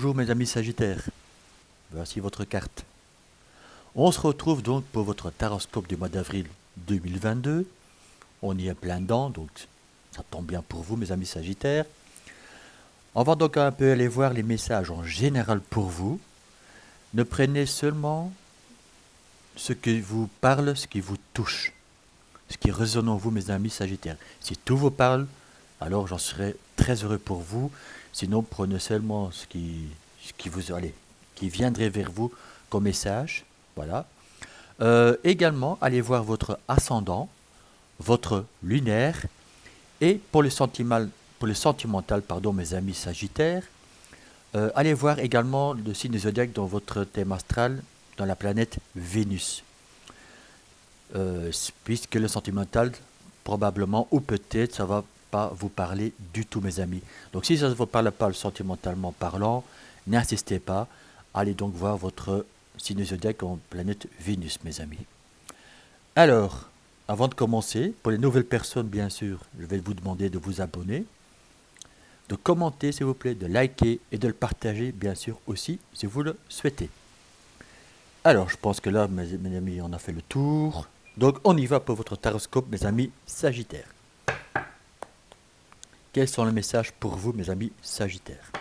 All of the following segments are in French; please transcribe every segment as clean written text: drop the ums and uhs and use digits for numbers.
Bonjour mes amis Sagittaires, voici votre carte. On se retrouve donc pour votre taroscope du mois d'avril 2022. On y est plein dedans, donc ça tombe bien pour vous mes amis Sagittaires. On va donc un peu aller voir les messages en général pour vous. Ne prenez seulement ce qui vous parle, ce qui vous touche, ce qui résonne en vous mes amis Sagittaires. Si tout vous parle, alors j'en serai très heureux pour vous. Sinon, prenez seulement ce qui vous allez, qui viendrait vers vous comme message. Voilà. Également, allez voir votre ascendant, votre lunaire, et pour le sentimental, pardon, mes amis Sagittaires, allez voir également le signe zodiaque dans votre thème astral, dans la planète Vénus. Puisque le sentimental, probablement ou peut-être, ça va pas vous parler du tout, mes amis. Donc, si ça ne vous parle pas sentimentalement parlant, n'insistez pas. Allez donc voir votre signe zodiaque en planète Vénus, mes amis. Alors, avant de commencer, pour les nouvelles personnes, bien sûr, je vais vous demander de vous abonner, de commenter, s'il vous plaît, de liker et de le partager, bien sûr, aussi, si vous le souhaitez. Alors, je pense que là, mes amis, on a fait le tour. Donc, on y va pour votre taroscope, mes amis Sagittaires. Quels sont les messages pour vous, mes amis Sagittaires?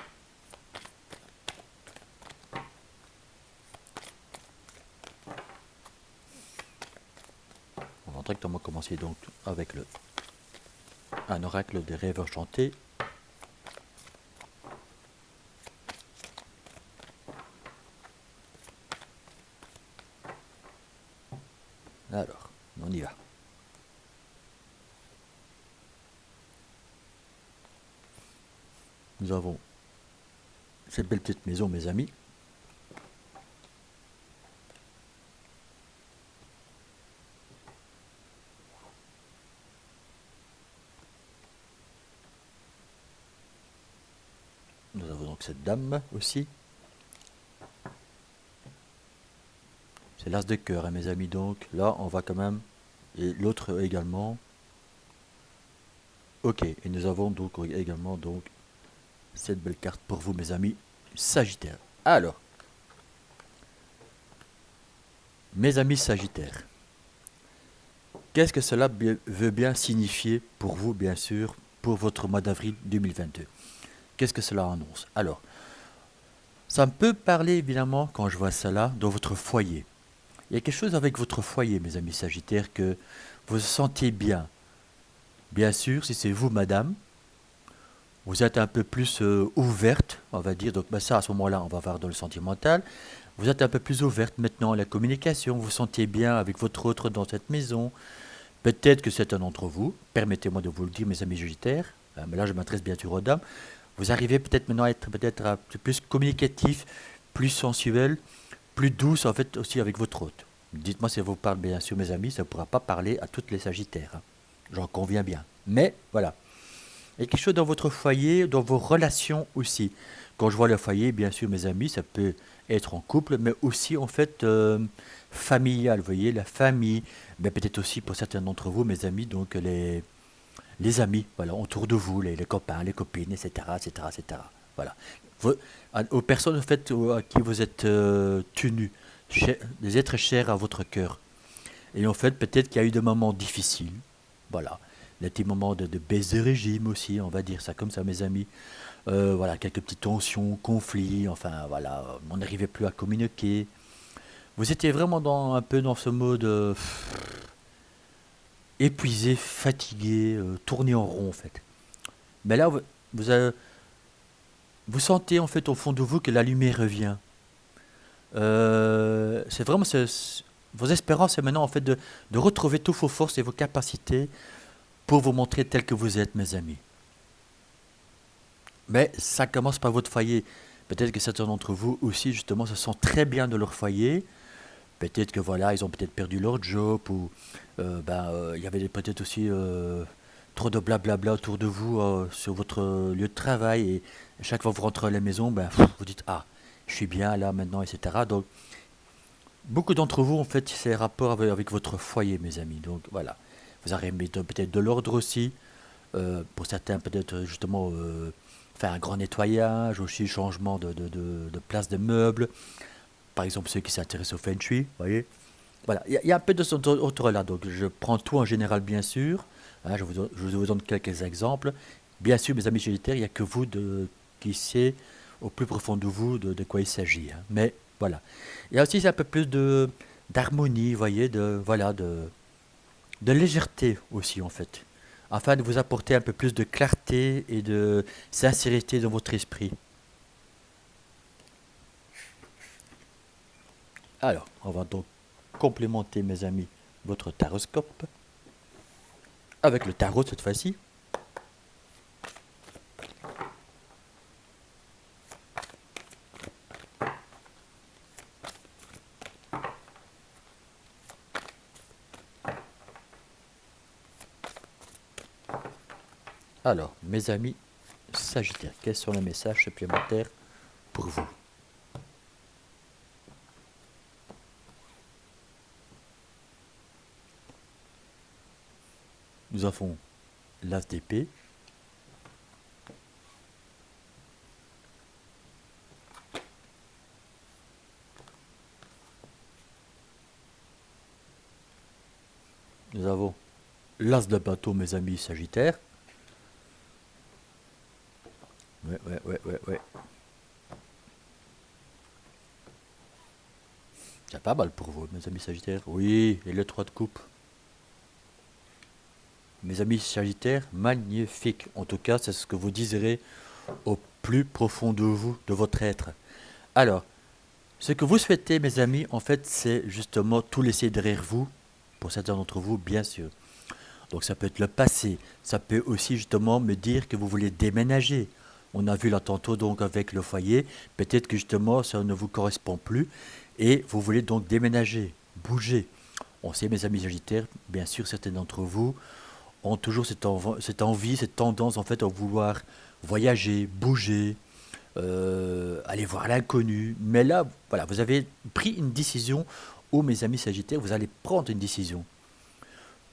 On va directement commencer donc avec un oracle des rêves enchantés. Alors, on y va. Nous avons cette belle petite maison, mes amis. Nous avons donc cette dame aussi. C'est l'as de cœur, hein, mes amis. Donc là, on va quand même... Et l'autre également. Ok, et nous avons donc également donc cette belle carte pour vous, mes amis Sagittaires. Alors, mes amis Sagittaires, qu'est-ce que cela veut bien signifier pour vous, bien sûr, pour votre mois d'avril 2022? Qu'est-ce que cela annonce? Alors, ça me peut parler évidemment, quand je vois cela, dans votre foyer. Il y a quelque chose avec votre foyer, mes amis Sagittaires, que vous vous sentiez bien. Bien sûr, si c'est vous, madame, vous êtes un peu plus ouverte, on va dire. Donc, ça, à ce moment-là, on va voir dans le sentimental. Vous êtes un peu plus ouverte maintenant à la communication. Vous vous sentiez bien avec votre autre dans cette maison. Peut-être que c'est un d'entre vous. Permettez-moi de vous le dire, mes amis Sagittaires. Mais là, je m'adresse bien sûr aux dames. Vous arrivez peut-être maintenant à être peut-être un peu plus communicatif, plus sensuel, plus douce en fait aussi avec votre hôte. Dites-moi si ça vous parle bien sûr, mes amis. Ça ne pourra pas parler à toutes les Sagittaires, hein. J'en conviens bien. Mais voilà. Il y a quelque chose dans votre foyer, dans vos relations aussi. Quand je vois le foyer, bien sûr, mes amis, ça peut être en couple, mais aussi en fait familial. Vous voyez, la famille, mais peut-être aussi pour certains d'entre vous, mes amis, donc les amis, voilà, autour de vous, les copains, les copines, etc., etc., etc. Voilà. Vous- aux personnes en fait à qui vous êtes tenus, des êtres chers à votre cœur. Et en fait, peut-être qu'il y a eu des moments difficiles. Voilà. Des petits moments de baisse de régime aussi, on va dire ça comme ça, mes amis. Voilà, quelques petites tensions, conflits, enfin voilà, on n'arrivait plus à communiquer. Vous étiez vraiment un peu dans ce mode épuisé, fatigué, tourné en rond en fait. Mais là, vous, avez- vous sentez en fait au fond de vous que la lumière revient. C'est vraiment vos espérances, c'est maintenant en fait de retrouver toutes vos forces et vos capacités pour vous montrer tel que vous êtes, mes amis. Mais ça commence par votre foyer. Peut-être que certains d'entre vous aussi, justement, se sentent très bien de leur foyer. Peut-être que voilà, ils ont peut-être perdu leur job ou il y avait peut-être aussi trop de blablabla autour de vous sur votre lieu de travail et chaque fois que vous rentrez à la maison, vous dites ah, je suis bien là maintenant, etc. Donc beaucoup d'entre vous, en fait, c'est rapport avec votre foyer, mes amis. Donc voilà, vous avez mis peut-être de l'ordre aussi. Pour certains, peut-être justement enfin un grand nettoyage, aussi changement de place de meubles, par exemple ceux qui s'intéressent au feng shui, vous voyez. Voilà, il y a un peu de ce ordre-là, donc je prends tout en général bien sûr. Hein, je vous donne quelques exemples. Bien sûr, mes amis Sagittaires, il n'y a que vous qui sait au plus profond de vous de quoi il s'agit, hein. Mais voilà. Il y a aussi un peu plus de d'harmonie, vous voyez, voilà, de légèreté aussi en fait, afin de vous apporter un peu plus de clarté et de sincérité dans votre esprit. Alors, on va donc complémenter, mes amis, votre taroscope avec le tarot cette fois-ci. Alors, mes amis Sagittaires, quels sont les messages supplémentaires pour vous? Nous avons l'as d'épée, nous avons l'as de bateau, mes amis Sagittaires. Ouais, ouais, ouais, ouais, ouais. C'est pas mal pour vous, mes amis Sagittaires. Oui, et le 3 de coupe. Mes amis Sagittaires, magnifique. En tout cas, c'est ce que vous désirez au plus profond de vous, de votre être. Alors, ce que vous souhaitez, mes amis, en fait, c'est justement tout laisser derrière vous, pour certains d'entre vous, bien sûr. Donc ça peut être le passé, ça peut aussi justement me dire que vous voulez déménager. On a vu là tantôt donc avec le foyer, peut-être que justement ça ne vous correspond plus et vous voulez donc déménager, bouger. On sait, mes amis Sagittaires, bien sûr, certains d'entre vous ont toujours cette envie, cette tendance en fait à vouloir voyager, bouger, aller voir l'inconnu. Mais là, voilà, vous avez pris une décision, ou mes amis Sagittaires, vous allez prendre une décision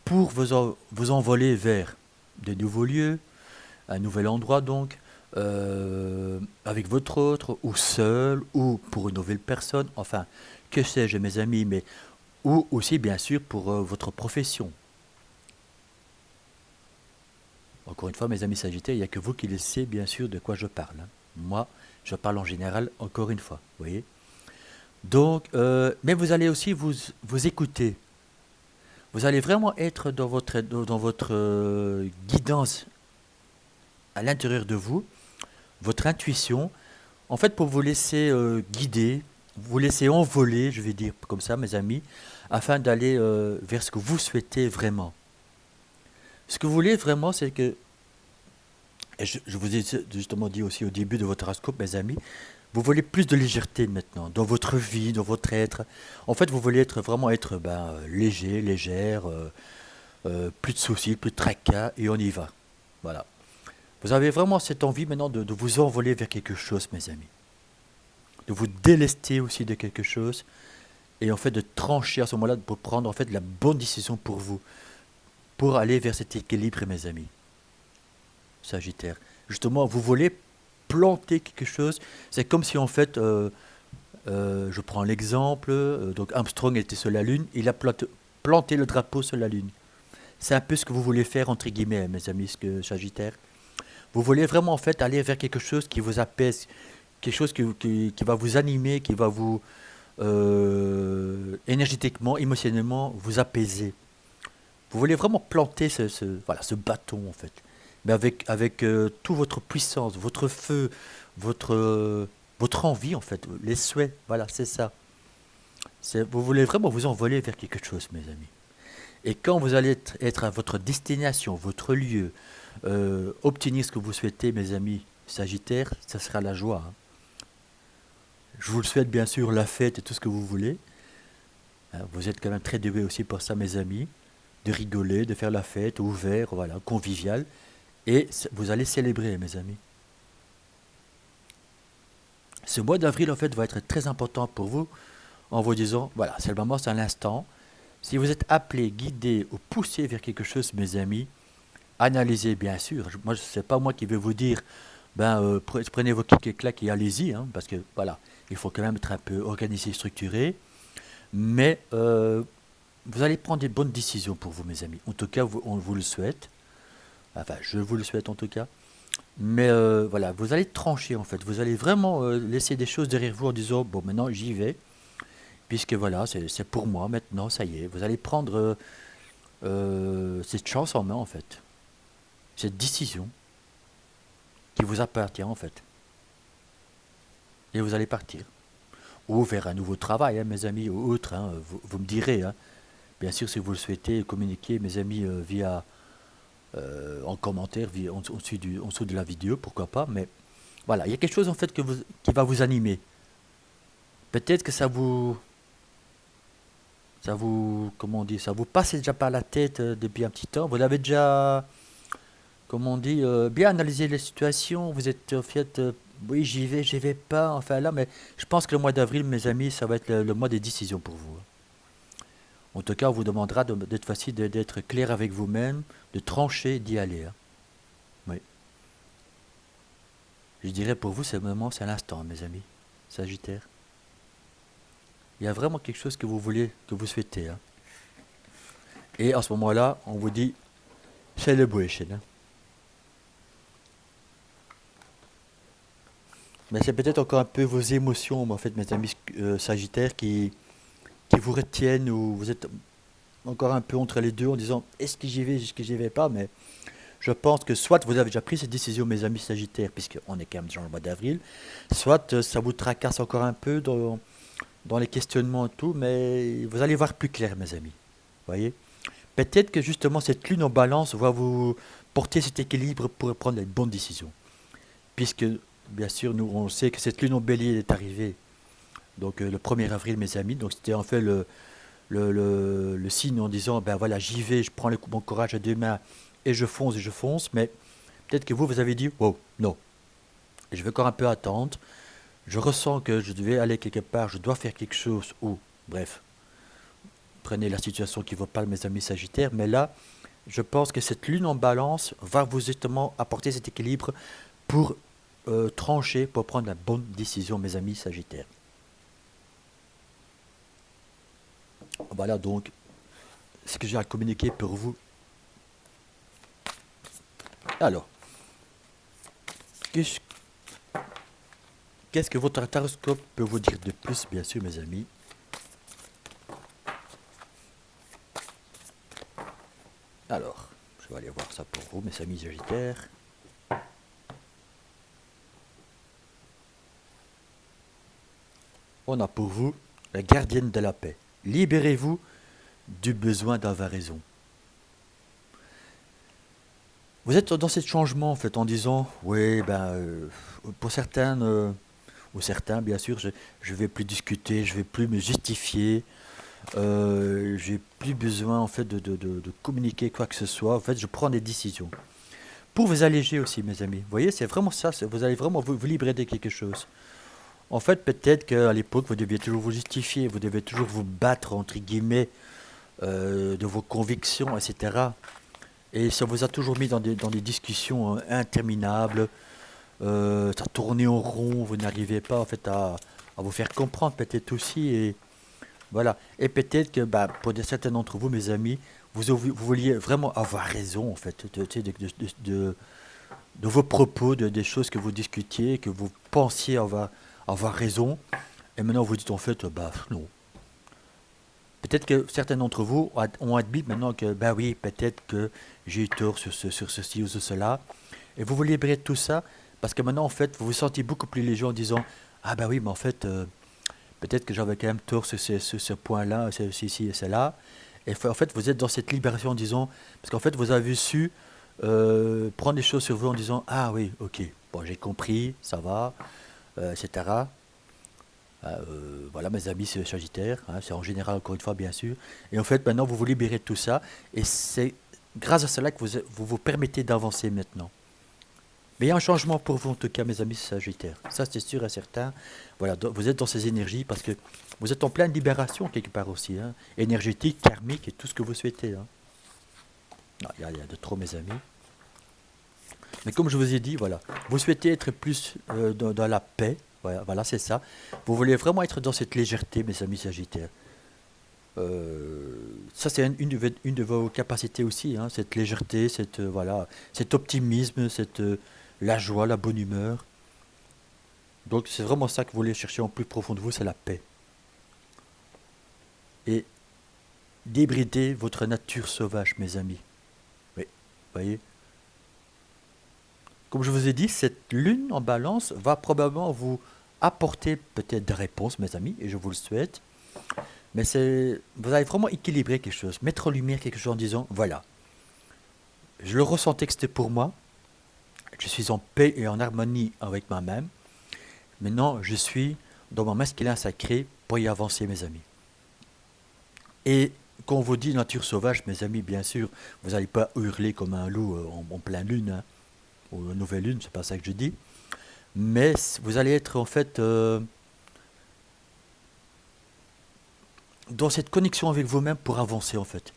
pour vous envoler vers de nouveaux lieux, un nouvel endroit donc, avec votre autre, ou seul, ou pour une nouvelle personne, enfin, que sais-je, mes amis, mais ou aussi bien sûr pour votre profession. Encore une fois, mes amis Sagittaires, il n'y a que vous qui le savez bien sûr de quoi je parle, hein. Moi, je parle en général, encore une fois, vous voyez. Donc, mais vous allez aussi vous écouter. Vous allez vraiment être dans votre guidance à l'intérieur de vous, votre intuition, en fait pour vous laisser guider, vous laisser envoler, je vais dire comme ça, mes amis, afin d'aller vers ce que vous souhaitez vraiment. Ce que vous voulez vraiment, c'est que, et je vous ai justement dit aussi au début de votre horoscope, mes amis, vous voulez plus de légèreté maintenant, dans votre vie, dans votre être. En fait, vous voulez vraiment être léger, légère, plus de soucis, plus de tracas, et on y va. Voilà. Vous avez vraiment cette envie maintenant de vous envoler vers quelque chose, mes amis. De vous délester aussi de quelque chose, et en fait de trancher à ce moment-là pour prendre en fait la bonne décision pour vous, pour aller vers cet équilibre, mes amis. Sagittaire. Justement, vous voulez planter quelque chose. C'est comme si en fait, je prends l'exemple, donc Armstrong était sur la Lune, il a planté le drapeau sur la Lune. C'est un peu ce que vous voulez faire, entre guillemets, mes amis, Sagittaire. Vous voulez vraiment en fait aller vers quelque chose qui vous apaise, quelque chose qui va vous animer, qui va vous énergétiquement, émotionnellement vous apaiser. Vous voulez vraiment planter voilà, ce bâton en fait, mais avec toute votre puissance, votre feu, votre, votre envie en fait, les souhaits, voilà, c'est ça. Vous voulez vraiment vous envoler vers quelque chose, mes amis. Et quand vous allez être à votre destination, votre lieu, obtenir ce que vous souhaitez, mes amis Sagittaires, ça sera la joie, hein. Je vous le souhaite bien sûr, la fête et tout ce que vous voulez, hein. Vous êtes quand même très doués aussi pour ça, mes amis, de rigoler, de faire la fête, ouvert, voilà, convivial. Et vous allez célébrer, mes amis. Ce mois d'avril, en fait, va être très important pour vous en vous disant, voilà, c'est le moment, c'est l'instant. Si vous êtes appelé, guidé ou poussé vers quelque chose, mes amis, analysez bien sûr. Moi, ce n'est pas moi qui vais vous dire Prenez vos clics et claques et allez-y, hein, parce que voilà, il faut quand même être un peu organisé, structuré, mais vous allez prendre des bonnes décisions pour vous, mes amis. En tout cas, on vous le souhaite. Enfin, je vous le souhaite en tout cas. Mais voilà, vous allez trancher en fait. Vous allez vraiment laisser des choses derrière vous en disant, bon, maintenant j'y vais, puisque voilà, c'est pour moi maintenant, ça y est. Vous allez prendre cette chance en main en fait, cette décision qui vous appartient en fait. Et vous allez partir. Ou vers un nouveau travail, hein, mes amis, ou autre, hein, vous me direz, hein. Bien sûr, si vous le souhaitez, communiquez, mes amis, via en commentaire, en dessous de la vidéo, pourquoi pas. Mais voilà, il y a quelque chose en fait qui va vous animer. Peut-être que comment on dit, ça vous passe déjà par la tête depuis un petit temps. Vous l'avez déjà, comment on dit, bien analysé les situations. Vous êtes en fait, oui, j'y vais pas. Enfin là, mais je pense que le mois d'avril, mes amis, ça va être le mois des décisions pour vous. En tout cas, on vous demandera d'être facile, d'être clair avec vous-même, de trancher, d'y aller, hein. Oui. Je dirais pour vous, c'est le moment, c'est l'instant, mes amis. Sagittaire. Il y a vraiment quelque chose que vous voulez, que vous souhaitez, hein. Et à ce moment-là, on vous dit celebration, hein. Mais c'est peut-être encore un peu vos émotions, en fait, mes amis Sagittaires, qui vous retiennent ou vous êtes encore un peu entre les deux en disant est-ce que j'y vais, est-ce que j'y vais pas. Mais je pense que soit vous avez déjà pris cette décision, mes amis Sagittaires, puisqu'on est quand même dans le mois d'avril, soit ça vous tracasse encore un peu dans les questionnements et tout, mais vous allez voir plus clair, mes amis. Voyez. Peut-être que justement cette lune en balance va vous porter cet équilibre pour prendre les bonnes décisions. Puisque, bien sûr, nous, on sait que cette lune en bélier est arrivée, donc le 1er avril, mes amis, donc c'était en fait le signe en disant, ben voilà, j'y vais, je prends mon courage à deux mains et je fonce, mais peut-être que vous avez dit, wow, non, je vais encore un peu attendre, je ressens que je devais aller quelque part, je dois faire quelque chose, ou, bref, prenez la situation qui vous parle, mes amis Sagittaires, mais là, je pense que cette lune en balance va vous justement apporter cet équilibre pour trancher, pour prendre la bonne décision, mes amis Sagittaires. Voilà donc ce que j'ai à communiquer pour vous. Alors, qu'est-ce qu'est-ce que votre taroscope peut vous dire de plus, bien sûr, mes amis? Alors, je vais aller voir ça pour vous, mes amis Sagittaires. On a pour vous la gardienne de la paix. Libérez-vous du besoin d'avoir raison. Vous êtes dans ce changement en fait en disant oui pour certaines ou certains bien sûr je vais plus discuter, je vais plus me justifier, j'ai plus besoin en fait de communiquer quoi que ce soit, en fait je prends des décisions. Pour vous alléger aussi mes amis, vous voyez c'est vraiment ça, vous allez vraiment vous libérer de quelque chose. En fait peut-être qu'à l'époque vous deviez toujours vous justifier, vous devez toujours vous battre entre guillemets de vos convictions, etc. Et ça vous a toujours mis dans des discussions interminables. Ça tournait en rond, vous n'arrivez pas en fait à vous faire comprendre peut-être aussi. Et voilà. Et peut-être que bah, pour certains d'entre vous, mes amis, vous vouliez vraiment avoir raison en fait de vos propos, des choses que vous discutiez, que vous pensiez avoir raison. Et maintenant vous dites en fait, bah non. Peut-être que certains d'entre vous ont admis maintenant que, bah oui, peut-être que j'ai eu tort sur ceci ou sur cela. Et vous vous libérez de tout ça, parce que maintenant, en fait, vous vous sentez beaucoup plus léger en disant, ah bah oui, mais en fait, peut-être que j'avais quand même tort sur ce point-là, ceci et cela. Et en fait, vous êtes dans cette libération en disant, parce qu'en fait, vous avez su prendre les choses sur vous en disant, ah oui, ok, bon, j'ai compris, ça va, etc. Voilà, mes amis, c'est Sagittaire, hein, c'est en général, encore une fois, bien sûr. Et en fait, maintenant, vous vous libérez de tout ça. Et c'est grâce à cela que vous permettez d'avancer maintenant. Mais il y a un changement pour vous, en tout cas, mes amis Sagittaires. Ça, c'est sûr et certain. Voilà, vous êtes dans ces énergies parce que vous êtes en pleine libération, quelque part aussi, hein, énergétique, karmique et tout ce que vous souhaitez, hein. Non, il y a de trop, mes amis. Mais comme je vous ai dit, voilà, vous souhaitez être plus dans la paix. Voilà, voilà, c'est ça. Vous voulez vraiment être dans cette légèreté, mes amis Sagittaires. Ça, c'est une de vos capacités aussi, hein, cette légèreté, voilà, cet optimisme, la joie, la bonne humeur. Donc, c'est vraiment ça que vous voulez chercher en plus profond de vous, c'est la paix. Et débrider votre nature sauvage, mes amis. Oui, voyez. Comme je vous ai dit, cette lune en balance va probablement vous apporter peut-être des réponses, mes amis, et je vous le souhaite. Mais vous allez vraiment équilibrer quelque chose, mettre en lumière quelque chose en disant, voilà, je le ressentais que c'était pour moi, je suis en paix et en harmonie avec moi-même. Maintenant, je suis dans mon masculin sacré pour y avancer, mes amis. Et quand on vous dit nature sauvage, mes amis, bien sûr, vous n'allez pas hurler comme un loup en pleine lune, hein, ou nouvelle lune, c'est pas ça que je dis. Mais vous allez être en fait dans cette connexion avec vous-même pour avancer en fait.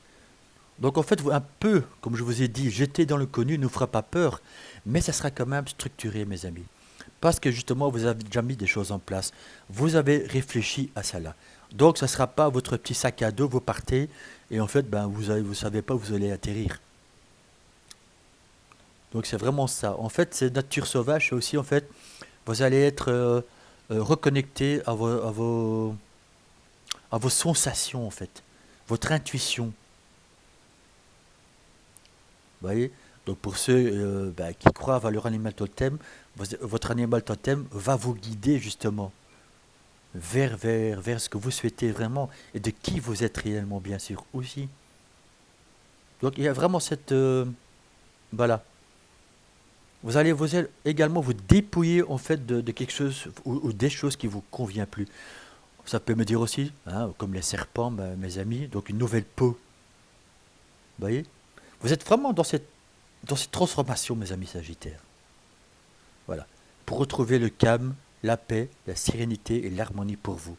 Donc en fait, un peu, comme je vous ai dit, jeter dans le connu ne vous fera pas peur, mais ça sera quand même structuré, mes amis. Parce que justement, vous avez déjà mis des choses en place. Vous avez réfléchi à cela. Donc ça ne sera pas votre petit sac à dos, vous partez, et en fait, ben, vous ne savez pas où vous allez atterrir. Donc c'est vraiment ça. En fait, c'est nature sauvage, c'est aussi en fait, vous allez être reconnecté à vos sensations en fait, votre intuition. Vous voyez. Donc pour ceux bah, qui croient à leur animal totem, votre animal totem va vous guider justement vers ce que vous souhaitez vraiment et de qui vous êtes réellement bien sûr aussi. Donc il y a vraiment voilà. Vous allez également vous dépouiller en fait de quelque chose ou des choses qui vous convient plus. Ça peut me dire aussi, hein, comme les serpents, mes amis, donc une nouvelle peau. Vous voyez. Vous êtes vraiment dans cette transformation, mes amis Sagittaires. Voilà. Pour retrouver le calme, la paix, la sérénité et l'harmonie pour vous.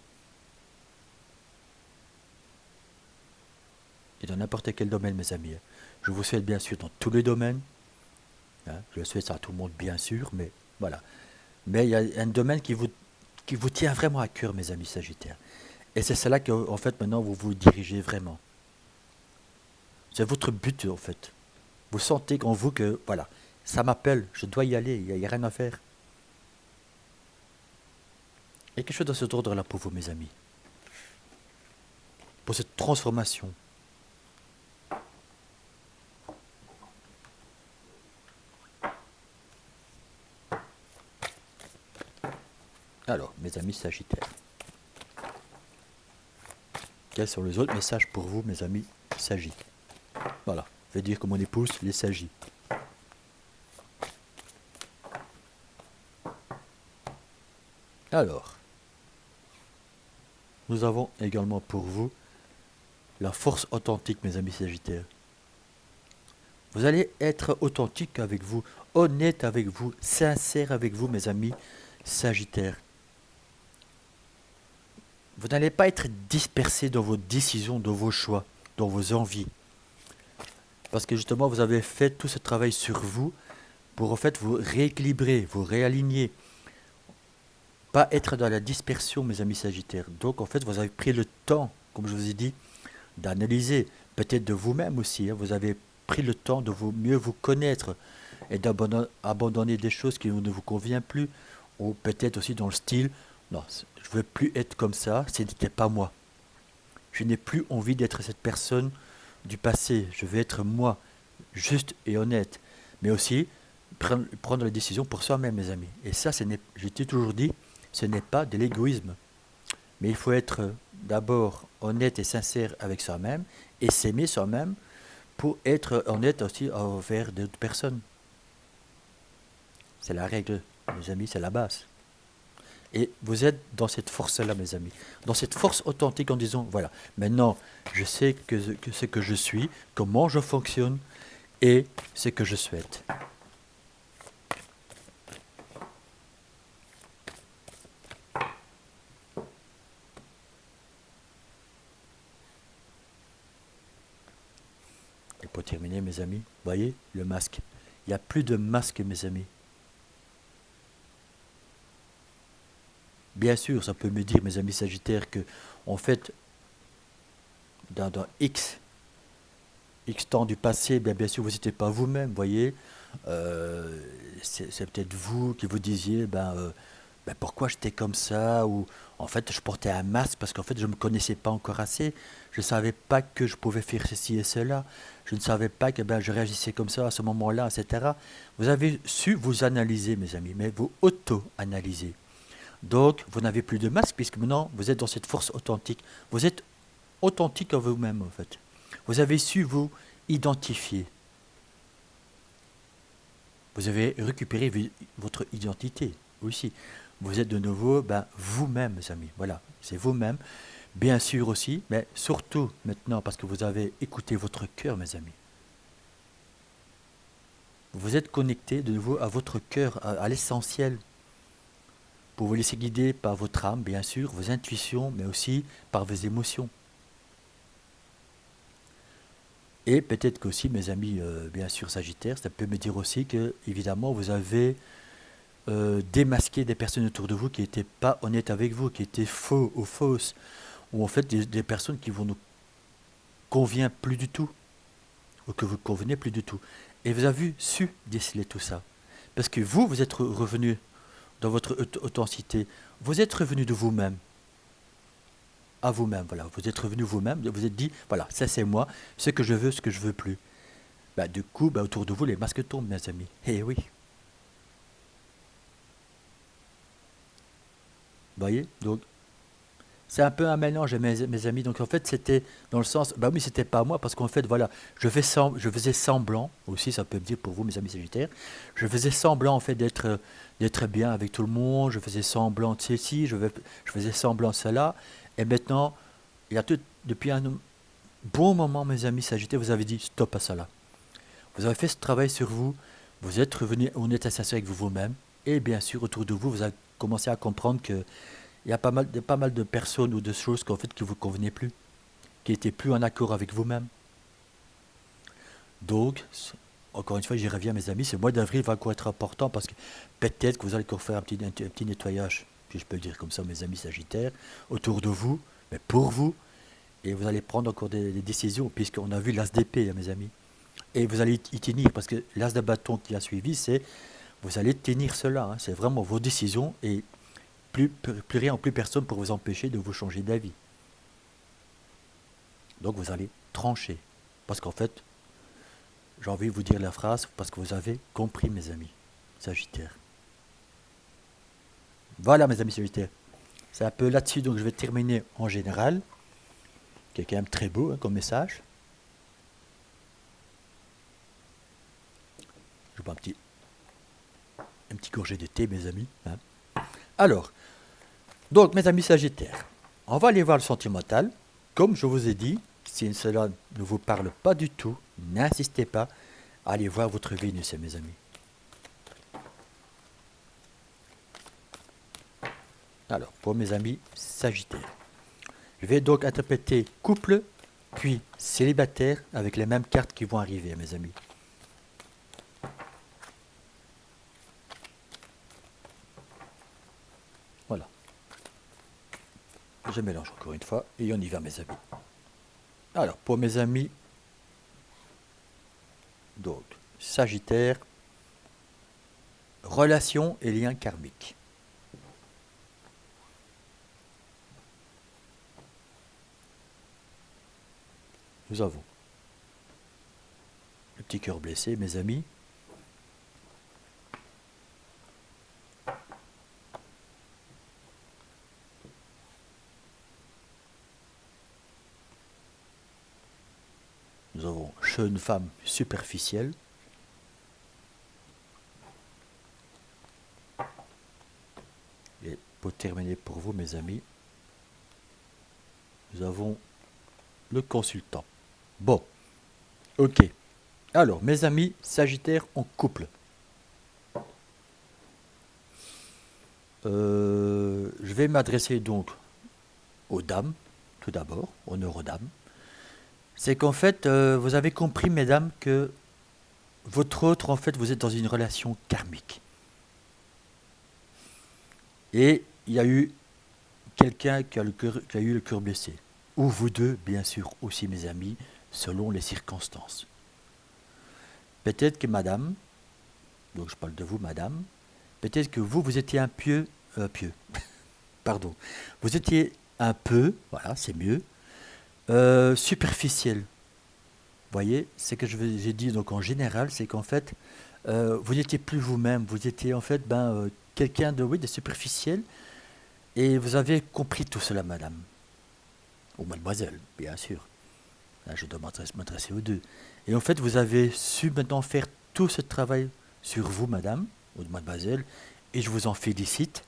Et dans n'importe quel domaine, mes amis. Je vous souhaite bien sûr dans tous les domaines. Hein, je le souhaite à tout le monde, bien sûr, mais voilà. Mais il y a un domaine qui vous tient vraiment à cœur, mes amis Sagittaires. Et c'est cela que, en fait, maintenant, vous vous dirigez vraiment. C'est votre but, en fait. Vous sentez en vous que, voilà, ça m'appelle, je dois y aller, il n'y a rien à faire. Il y a quelque chose dans cet ordre-là pour vous, mes amis. Pour cette transformation. Alors, mes amis Sagittaires, quels sont les autres messages pour vous, mes amis Sagis? Voilà, je vais dire que mon épouse, les Sagis. Alors, nous avons également pour vous la force authentique, mes amis Sagittaires. Vous allez être authentique avec vous, honnête avec vous, sincère avec vous, mes amis Sagittaires. Vous n'allez pas être dispersé dans vos décisions, dans vos choix, dans vos envies. Parce que justement, vous avez fait tout ce travail sur vous pour en fait vous rééquilibrer, vous réaligner. Pas être dans la dispersion, mes amis Sagittaires. Donc en fait, vous avez pris le temps, comme je vous ai dit, d'analyser, peut-être de vous-même aussi. Hein. Vous avez pris le temps de mieux vous connaître et d'abandonner des choses qui ne vous conviennent plus, ou peut-être aussi dans le style, non, je ne veux plus être comme ça, ce n'était pas moi. Je n'ai plus envie d'être cette personne du passé, je veux être moi, juste et honnête. Mais aussi, prendre les décisions pour soi-même, mes amis. Et ça, je t'ai toujours dit, ce n'est pas de l'égoïsme. Mais il faut être d'abord honnête et sincère avec soi-même et s'aimer soi-même pour être honnête aussi envers d'autres personnes. C'est la règle, mes amis, c'est la base. Et vous êtes dans cette force-là, mes amis. Dans cette force authentique en disant, voilà, maintenant, je sais ce que je suis, comment je fonctionne et ce que je souhaite. Et pour terminer, mes amis, voyez le masque. Il n'y a plus de masque, mes amis. Bien sûr, ça peut me dire, mes amis Sagittaires, que en fait, dans X temps du passé, bien sûr, vous n'étiez pas vous-même, voyez. Euh, c'est peut-être vous qui vous disiez, pourquoi j'étais comme ça, ou en fait, je portais un masque parce qu'en fait, je ne me connaissais pas encore assez. Je ne savais pas que je pouvais faire ceci et cela. Je ne savais pas que je réagissais comme ça à ce moment-là, etc. Vous avez su vous analyser, mes amis, mais vous auto-analysez. Donc, vous n'avez plus de masque puisque maintenant, vous êtes dans cette force authentique. Vous êtes authentique en vous-même, en fait. Vous avez su vous identifier. Vous avez récupéré votre identité aussi. Vous êtes de nouveau vous-même, mes amis. Voilà, c'est vous-même. Bien sûr aussi, mais surtout maintenant, parce que vous avez écouté votre cœur, mes amis. Vous êtes connecté de nouveau à votre cœur, à l'essentiel, pour vous laisser guider par votre âme, bien sûr, vos intuitions, mais aussi par vos émotions. Et peut-être qu'aussi, mes amis, bien sûr, Sagittaire, ça peut me dire aussi que, évidemment, vous avez démasqué des personnes autour de vous qui n'étaient pas honnêtes avec vous, qui étaient faux ou fausses, ou en fait des personnes qui vous ne conviennent plus du tout, ou que vous ne convenez plus du tout. Et vous avez su déceler tout ça. Parce que vous êtes revenu dans votre authenticité, vous êtes revenu de vous-même, à vous-même, voilà, vous êtes revenu vous-même, vous êtes dit, voilà, ça c'est moi, ce que je veux, ce que je veux plus. Du coup, autour de vous, les masques tombent, mes amis. Eh oui. Vous voyez? Donc, c'est un peu un mélange, mes amis. Donc, en fait, c'était dans le sens, oui, c'était pas moi, parce qu'en fait, voilà, je faisais semblant, aussi, ça peut me dire pour vous, mes amis Sagittaires, je faisais semblant, en fait, d'être bien avec tout le monde, je faisais semblant de ceci, je faisais semblant de cela, et maintenant, il y a tout, depuis un bon moment, mes amis Sagittaires, vous avez dit stop à cela. Vous avez fait ce travail sur vous, vous êtes revenu en état sincère avec vous-même, et bien sûr, autour de vous, vous avez commencé à comprendre que il y a pas mal de personnes ou de choses qu'en fait, qui ne vous convenaient plus, qui n'étaient plus en accord avec vous-même. Donc, encore une fois, j'y reviens, mes amis, ce mois d'avril va encore être important parce que peut-être que vous allez encore faire un petit nettoyage, si je peux le dire comme ça, mes amis Sagittaires, autour de vous, mais pour vous, et vous allez prendre encore des décisions, puisqu'on a vu l'as d'épée, mes amis. Et vous allez y tenir, parce que l'as de bâton qui a suivi, c'est vous allez tenir cela. C'est vraiment vos décisions et plus rien, plus personne pour vous empêcher de vous changer d'avis. Donc vous allez trancher. Parce qu'en fait, j'ai envie de vous dire la phrase, parce que vous avez compris, mes amis Sagittaires. Voilà, mes amis Sagittaires. C'est un peu là-dessus, donc je vais terminer en général, qui est quand même très beau comme message. Je bois un petit gorgée de thé, mes amis. Alors, donc, mes amis Sagittaires, on va aller voir le sentimental. Comme je vous ai dit, si cela ne vous parle pas du tout, n'insistez pas. Allez voir votre Vénus, mes amis. Alors, pour mes amis Sagittaires, je vais donc interpréter couple, puis célibataire, avec les mêmes cartes qui vont arriver, mes amis. Voilà. Je mélange encore une fois et on y va, mes amis. Alors, pour mes amis, donc, Sagittaire, relations et liens karmiques. Nous avons le petit cœur blessé, mes amis. Nous avons jeune femme superficielle. Et pour terminer pour vous, mes amis, nous avons le consultant. Bon, ok. Alors, mes amis Sagittaires en couple. Je vais m'adresser donc aux dames, tout d'abord, aux neurodames. C'est qu'en fait, vous avez compris, mesdames, que votre autre, en fait, vous êtes dans une relation karmique. Et il y a eu quelqu'un qui a eu le cœur blessé. Ou vous deux, bien sûr, aussi mes amis, selon les circonstances. Peut-être que madame, donc je parle de vous madame, peut-être que vous étiez un pieux, pardon, vous étiez un peu, voilà, c'est mieux, superficiel. Vous voyez, c'est que j'ai dit donc en général, c'est qu'en fait, vous n'étiez plus vous-même, vous étiez en fait quelqu'un de, oui, de superficiel, et vous avez compris tout cela, madame, ou mademoiselle, bien sûr. Là, je dois m'adresser aux deux. Et en fait, vous avez su maintenant faire tout ce travail sur vous, madame, ou mademoiselle, et je vous en félicite,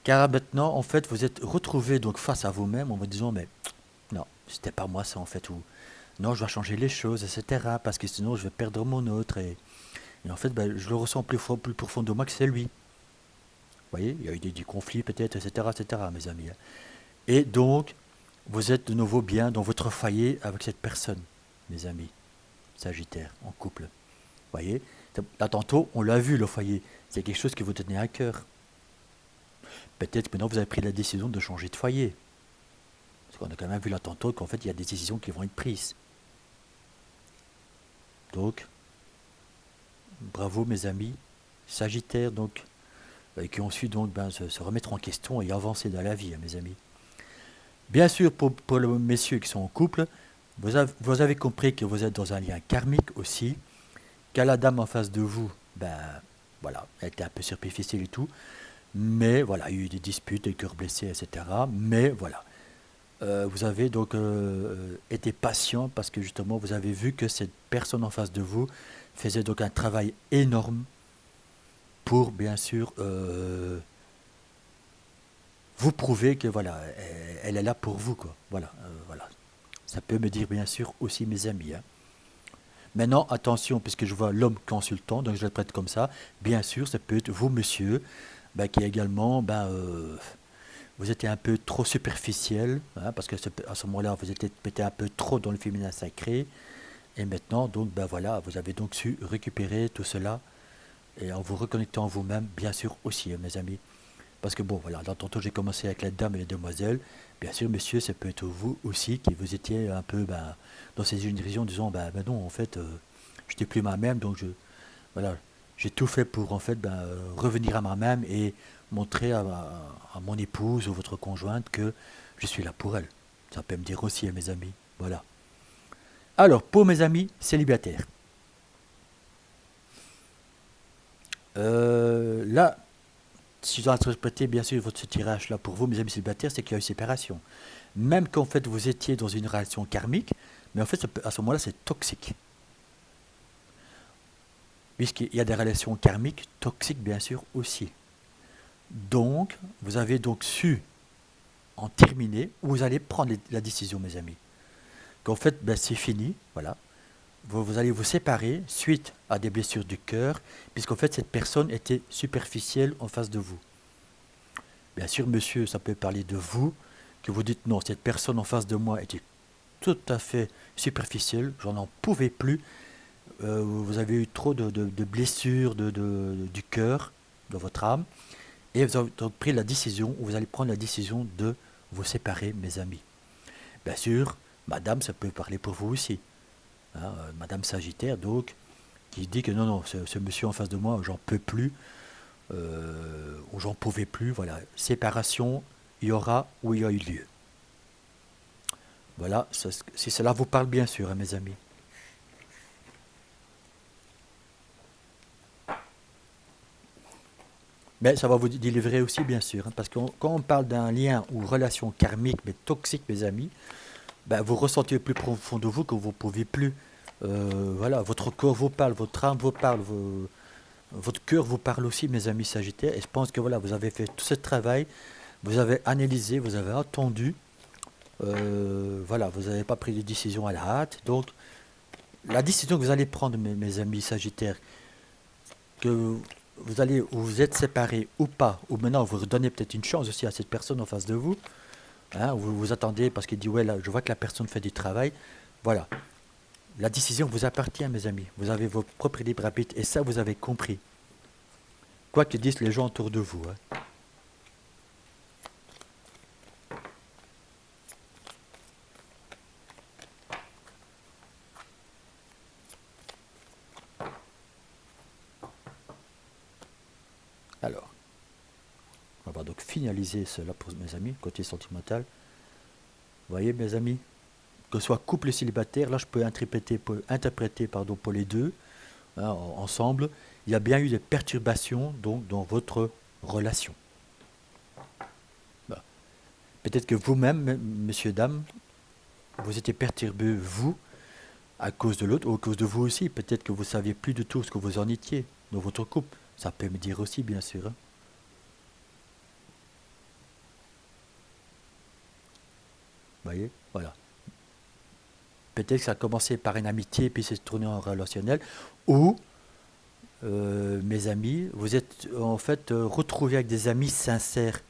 car maintenant, en fait, vous êtes retrouvé donc face à vous-même en vous disant, mais non, c'était pas moi ça en fait, ou non, je dois changer les choses, etc., parce que sinon je vais perdre mon autre, et en fait, je le ressens plus profondément que c'est lui. Vous voyez, il y a eu des conflits peut-être, etc., mes amis, hein. Et donc, vous êtes de nouveau bien dans votre foyer avec cette personne, mes amis, Sagittaire, en couple. Vous voyez, là tantôt, on l'a vu, le foyer, c'est quelque chose qui vous tenait à cœur. Peut-être maintenant vous avez pris la décision de changer de foyer. Parce qu'on a quand même vu là tantôt qu'en fait, il y a des décisions qui vont être prises. Donc, bravo mes amis, Sagittaire, donc, qui ont su donc se remettre en question et avancer dans la vie, hein, mes amis. Bien sûr, pour les messieurs qui sont en couple, vous avez compris que vous êtes dans un lien karmique aussi, qu'à la dame en face de vous, voilà, elle était un peu superficielle et tout, mais voilà, il y a eu des disputes, des cœurs blessés, etc. Mais voilà, vous avez donc été patient parce que justement vous avez vu que cette personne en face de vous faisait donc un travail énorme pour bien sûr vous prouver que voilà, elle est là pour vous quoi. Voilà, voilà. Ça peut me dire bien sûr aussi mes amis, hein. Maintenant, attention, puisque je vois l'homme consultant, donc je le prête comme ça. Bien sûr, ça peut être vous, monsieur, qui également, vous étiez un peu trop superficiel, hein, parce que à ce moment-là, vous étiez peut-être un peu trop dans le féminin sacré. Et maintenant, donc, voilà, vous avez donc su récupérer tout cela et en vous reconnectant en vous-même, bien sûr aussi, hein, mes amis. Parce que bon, voilà, là, tantôt j'ai commencé avec les dames et les demoiselles. Bien sûr, monsieur, ça peut être vous aussi qui vous étiez un peu dans ces illusions, disant, non, en fait, je n'étais plus moi-même, donc voilà, j'ai tout fait pour en fait revenir à moi-même et montrer à mon épouse ou votre conjointe que je suis là pour elle. Ça peut me dire aussi à mes amis. Voilà. Alors, pour mes amis célibataires, là, si je dois interpréter bien sûr votre tirage là pour vous, mes amis célibataires, c'est qu'il y a eu séparation. Même qu'en fait vous étiez dans une relation karmique, mais en fait à ce moment-là c'est toxique. Puisqu'il y a des relations karmiques toxiques bien sûr aussi. Donc, vous avez donc su en terminer, ou vous allez prendre la décision, mes amis. Qu'en fait, c'est fini, voilà. Vous allez vous séparer suite à des blessures du cœur, puisqu'en fait, cette personne était superficielle en face de vous. Bien sûr, monsieur, ça peut parler de vous, que vous dites non, cette personne en face de moi était tout à fait superficielle, j'en n'en pouvais plus. Vous avez eu trop de blessures du cœur, de votre âme. Et vous avez donc pris la décision, ou vous allez prendre la décision de vous séparer, mes amis. Bien sûr, madame, ça peut parler pour vous aussi, hein, madame Sagittaire, donc, qui dit que non, non, ce monsieur en face de moi, j'en peux plus, ou j'en pouvais plus, voilà. Séparation, il y aura ou il y a eu lieu. Voilà, si cela vous parle bien sûr, hein, mes amis. Mais ça va vous délivrer aussi, bien sûr, hein, parce que quand on parle d'un lien ou relation karmique, mais toxique, mes amis, vous ressentez le plus profond de vous que vous ne pouvez plus. Voilà, votre corps vous parle, votre âme vous parle, votre cœur vous parle aussi, mes amis Sagittaires. Et je pense que voilà, vous avez fait tout ce travail, vous avez analysé, vous avez entendu. Voilà, vous n'avez pas pris de décision à la hâte. Donc, la décision que vous allez prendre, mes amis Sagittaires, que vous allez ou vous êtes séparés ou pas, ou maintenant vous redonnez peut-être une chance aussi à cette personne en face de vous, hein, vous vous attendez parce qu'il dit ouais là je vois que la personne fait du travail, voilà, la décision vous appartient, mes amis. Vous avez votre propre libre arbitre et ça, vous avez compris. Quoi que disent les gens autour de vous. Hein. Alors, on va donc finaliser cela pour mes amis, côté sentimental. Vous voyez, mes amis, que ce soit couple célibataire, là je peux interpréter pour les deux, hein, ensemble. Il y a bien eu des perturbations donc dans votre relation. Bah, peut-être que vous-même, monsieur, dame, vous étiez perturbé, vous, à cause de l'autre, ou à cause de vous aussi. Peut-être que vous ne saviez plus du tout ce que vous en étiez dans votre couple. Ça peut me dire aussi, bien sûr. Hein. Vous voyez, voilà. Peut-être que ça a commencé par une amitié, puis c'est tourné en relationnel. Ou, mes amis, vous êtes en fait retrouvés avec des amis sincères.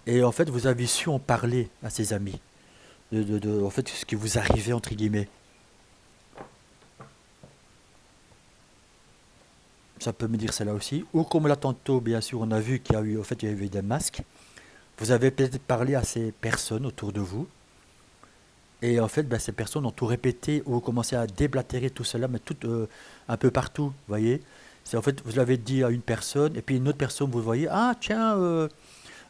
Et en fait, vous avez su en parler à ces amis. En fait, ce qui vous arrivait, entre guillemets. Ça peut me dire cela aussi. Ou comme là tantôt, bien sûr, on a vu qu'il y a eu, en fait, il y a eu des masques. Vous avez peut-être parlé à ces personnes autour de vous. Et en fait, ben, ces personnes ont tout répété ou ont commencé à déblatérer tout cela, mais tout un peu partout, vous voyez. C'est en fait, vous l'avez dit à une personne, et puis une autre personne, vous voyez, ah tiens,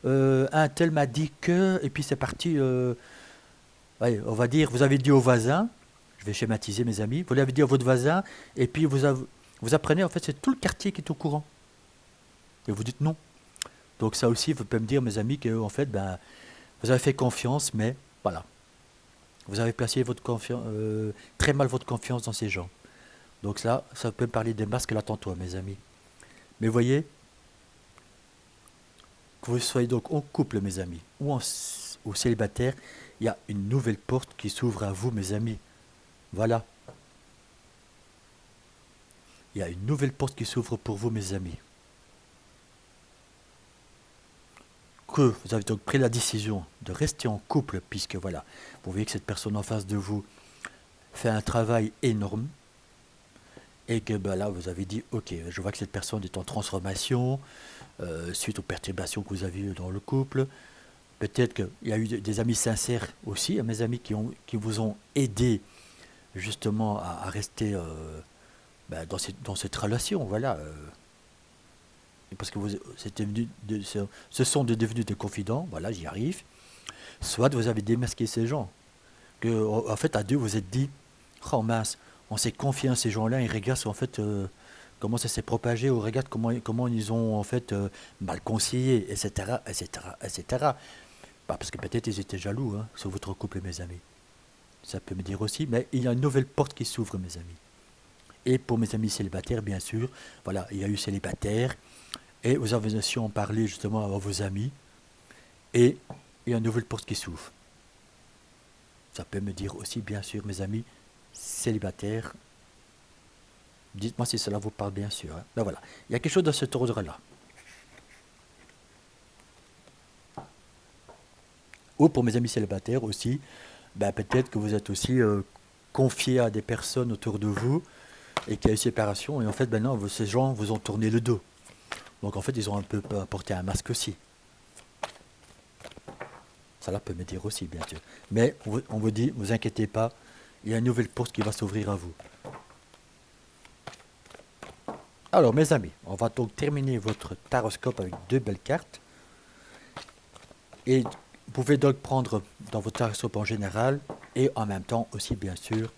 un tel m'a dit que, et puis c'est parti, ouais, on va dire, vous avez dit au voisin, je vais schématiser mes amis, vous l'avez dit à votre voisin, et puis vous apprenez, en fait, c'est tout le quartier qui est au courant. Et vous dites non. Donc ça aussi, vous pouvez me dire, mes amis, que en fait, ben, vous avez fait confiance, mais voilà. Vous avez placé très mal votre confiance dans ces gens. Donc là, ça peut me parler des masques là tantôt, mes amis. Mais vous voyez, que vous soyez donc en couple, mes amis, ou célibataire, il y a une nouvelle porte qui s'ouvre à vous, mes amis. Voilà. Il y a une nouvelle porte qui s'ouvre pour vous, mes amis. Que vous avez donc pris la décision de rester en couple, puisque voilà, vous voyez que cette personne en face de vous fait un travail énorme, et que ben, là, vous avez dit, ok, je vois que cette personne est en transformation, suite aux perturbations que vous avez eues dans le couple. Peut-être qu'il y a eu des amis sincères aussi, mes amis qui vous ont aidé justement à rester ben, dans cette relation, voilà. Parce que ce sont devenus des confidents, voilà, j'y arrive. Soit vous avez démasqué ces gens, que en fait à deux vous êtes dit, oh mince, on s'est confié à ces gens-là, et regarde en fait comment ça s'est propagé, ou regarde comment ils ont en fait mal conseillé, etc., etc., etc. Bah, parce que peut-être ils étaient jaloux hein, sur votre couple, mes amis. Ça peut me dire aussi, mais il y a une nouvelle porte qui s'ouvre, mes amis. Et pour mes amis célibataires, bien sûr, voilà, il y a eu célibataire, et vous avez su en parler justement à vos amis, et il y a une nouvelle porte qui s'ouvre. Ça peut me dire aussi, bien sûr, mes amis célibataires, dites-moi si cela vous parle, bien sûr. Hein. Ben voilà, il y a quelque chose de cet ordre-là. Ou pour mes amis célibataires aussi, ben peut-être que vous êtes aussi confié à des personnes autour de vous, et qu'il y a eu séparation, et en fait, maintenant, ces gens vous ont tourné le dos. Donc en fait, ils ont un peu porté un masque aussi. Ça peut me dire aussi, bien sûr. Mais on vous dit, ne vous inquiétez pas, il y a une nouvelle porte qui va s'ouvrir à vous. Alors, mes amis, on va donc terminer votre taroscope avec deux belles cartes. Et vous pouvez donc prendre dans votre taroscope en général, et en même temps aussi, bien sûr,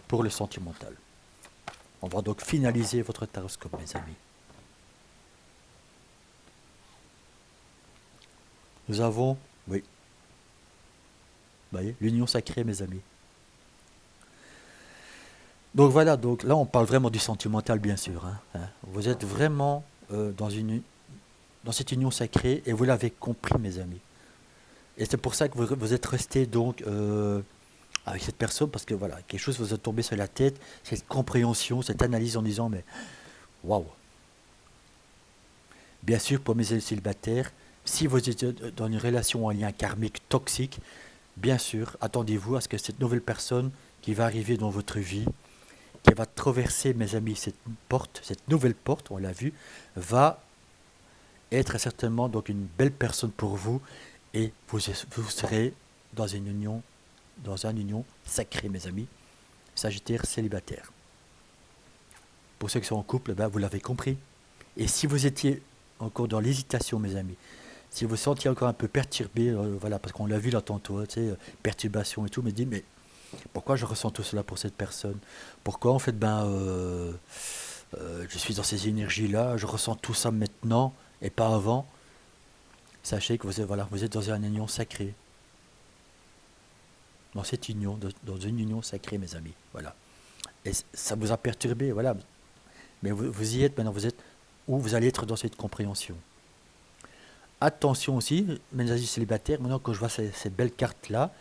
pour le sentimental. On va donc finaliser votre taroscope, mes amis. Nous avons, oui, vous voyez, l'union sacrée, mes amis. Donc voilà, donc là on parle vraiment du sentimental, bien sûr. Hein. Vous êtes vraiment dans cette union sacrée, et vous l'avez compris, mes amis. Et c'est pour ça que vous êtes resté donc avec cette personne, parce que voilà, quelque chose vous est tombé sur la tête, cette compréhension, cette analyse en disant, mais waouh. Bien sûr, pour mes célibataires, si vous êtes dans une relation en lien karmique toxique, bien sûr, attendez-vous à ce que cette nouvelle personne qui va arriver dans votre vie, qui va traverser, mes amis, cette porte, cette nouvelle porte, on l'a vu, va être certainement donc une belle personne pour vous et vous serez dans une union, dans un union sacrée, mes amis. Sagittaire célibataire. Pour ceux qui sont en couple, ben, vous l'avez compris. Et si vous étiez encore dans l'hésitation, mes amis, si vous sentiez encore un peu perturbé, voilà, parce qu'on l'a vu là tantôt, tu sais, perturbation et tout, mais dit, mais pourquoi je ressens tout cela pour cette personne? Pourquoi en fait, je suis dans ces énergies-là, je ressens tout ça maintenant et pas avant? Sachez que voilà, vous êtes dans une union sacrée, dans cette union, dans une union sacrée, mes amis. Voilà. Et ça vous a perturbé, voilà. Mais vous y êtes maintenant, vous êtes où vous allez être dans cette compréhension. Attention aussi, mes amis célibataires, maintenant que je vois cette belle carte-là,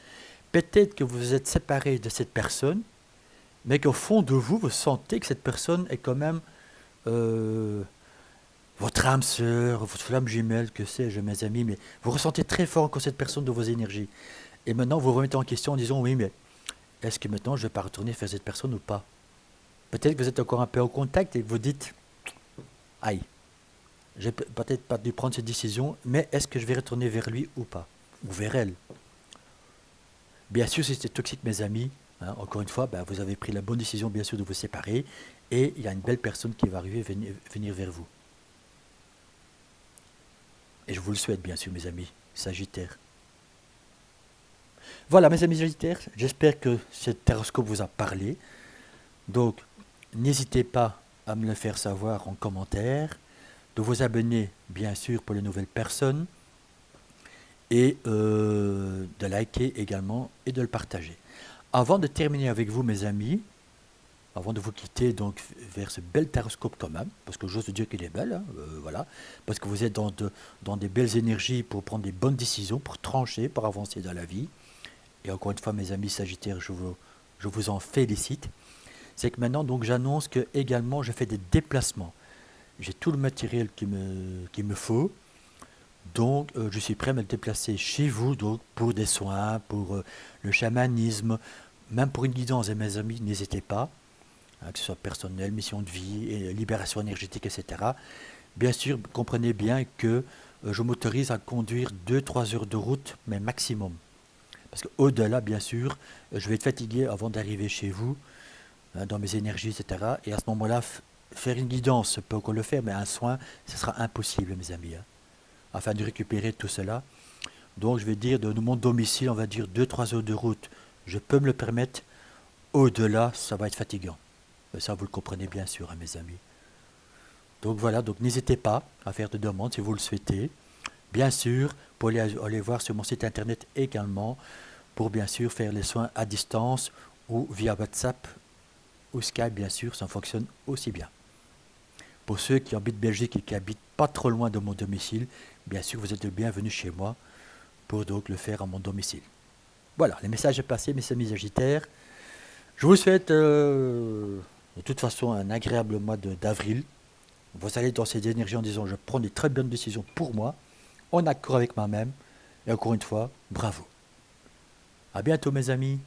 peut-être que vous vous êtes séparé de cette personne, mais qu'au fond de vous, vous sentez que cette personne est quand même euh, votre âme sœur, votre flamme jumelle, que sais-je, mes amis, mais vous ressentez très fort encore cette personne de vos énergies. Et maintenant, vous vous remettez en question en disant, oui, mais est-ce que maintenant je vais pas retourner vers cette personne ou pas? Peut-être que vous êtes encore un peu en contact et vous dites, aïe, j'ai peut-être pas dû prendre cette décision, mais est-ce que je vais retourner vers lui ou pas? Ou vers elle? Bien sûr, si c'est toxique, mes amis, hein, encore une fois, ben, vous avez pris la bonne décision, bien sûr, de vous séparer, et il y a une belle personne qui va arriver venir vers vous. Et je vous le souhaite, bien sûr, mes amis Sagittaires. Voilà, mes amis Sagittaires, j'espère que ce taroscope vous a parlé. Donc, n'hésitez pas à me le faire savoir en commentaire, de vous abonner, bien sûr, pour les nouvelles personnes, et de liker également et de le partager. Avant de terminer avec vous, mes amis, avant de vous quitter donc vers ce bel taroscope quand même, parce que j'ose dire qu'il est bel, hein, voilà, parce que vous êtes dans des belles énergies pour prendre des bonnes décisions, pour trancher, pour avancer dans la vie. Et encore une fois, mes amis Sagittaires, je vous en félicite. C'est que maintenant, donc, j'annonce que également, je fais des déplacements. J'ai tout le matériel qu'il me faut. Donc, je suis prêt à me déplacer chez vous donc, pour des soins, pour le chamanisme, même pour une guidance. Et mes amis, n'hésitez pas, hein, que ce soit personnel, mission de vie, et libération énergétique, etc. Bien sûr, comprenez bien que je m'autorise à conduire 2 3 heures de route, mais maximum. Parce qu'au-delà, bien sûr, je vais être fatigué avant d'arriver chez vous, hein, dans mes énergies, etc. Et à ce moment-là, faire une guidance, je peux encore le faire, mais un soin, ce sera impossible, mes amis, hein, afin de récupérer tout cela. Donc, je vais dire, de mon domicile, on va dire 2 3 heures de route. Je peux me le permettre. Au-delà, ça va être fatigant. Ça, vous le comprenez bien sûr, hein, mes amis. Donc voilà, donc n'hésitez pas à faire de demandes si vous le souhaitez. Bien sûr, pour aller voir sur mon site internet également, pour bien sûr faire les soins à distance ou via WhatsApp ou Skype, bien sûr, ça fonctionne aussi bien. Pour ceux qui habitent Belgique et qui habitent pas trop loin de mon domicile, bien sûr, vous êtes le bienvenu chez moi pour donc le faire à mon domicile. Voilà, le message est passé, mes amis Sagittaires. Je vous souhaite de toute façon un agréable mois d'avril. Vous allez dans ces énergies en disant je prends des très bonnes décisions pour moi, en accord avec moi-même. Et encore une fois, bravo. À bientôt mes amis.